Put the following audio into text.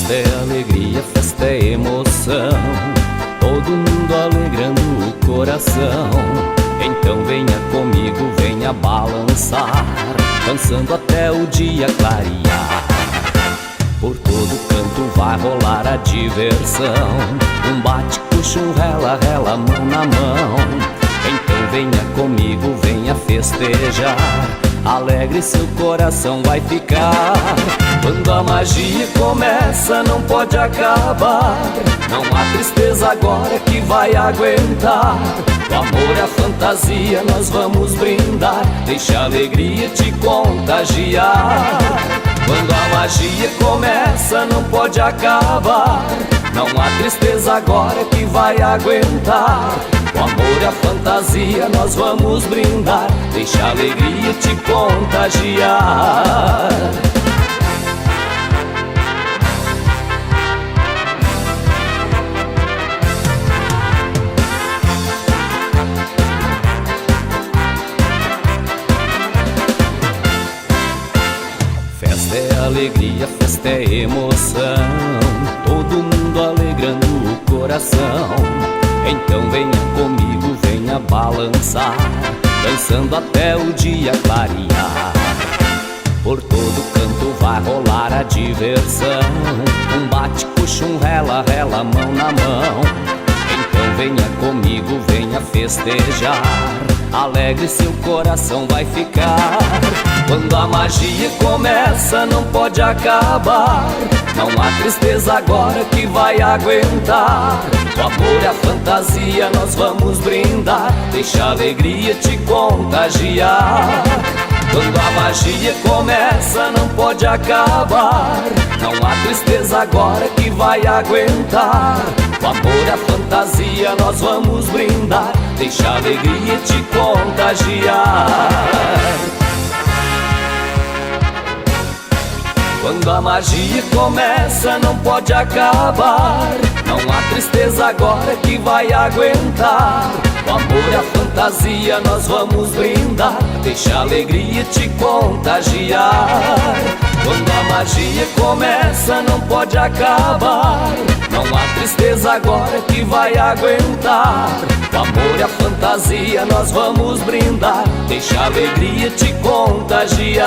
Festa é alegria, festa é emoção, todo mundo alegrando o coração. Então venha comigo, venha balançar, dançando até o dia clarear. Por todo canto vai rolar a diversão, um bate-coxa, um rela, rela, mão na mão. Então venha comigo, venha festejar, alegre seu coração vai ficar. Quando a magia começa não pode acabar, não há tristeza agora que vai aguentar. O amor e a fantasia nós vamos brindar, deixa a alegria te contagiar. Quando a magia começa não pode acabar, não há tristeza agora que vai aguentar. O amor e a fantasia nós vamos brindar, deixa a alegria te contagiar. Festa é alegria, festa é emoção, todo mundo alegrando o coração. Então venha comigo, venha balançar, dançando até o dia clarear. Por todo canto vai rolar a diversão, um bate-coxa, um rela, rela, mão na mão. Então venha comigo, venha festejar, alegre seu coração vai ficar. Quando a magia começa não pode acabar, não há tristeza agora que vai aguentar. O amor e a fantasia nós vamos brindar, deixa a alegria te contagiar. Quando a magia começa não pode acabar, não há tristeza agora que vai aguentar. O amor e a fantasia nós vamos brindar, deixa a alegria te contagiar. Quando a magia começa não pode acabar, não há tristeza agora que vai aguentar. O amor e a fantasia nós vamos brindar, deixa a alegria te contagiar. Quando a magia começa não pode acabar, não há tristeza agora que vai aguentar. O amor e a fantasia nós vamos brindar, deixa a alegria te contagiar.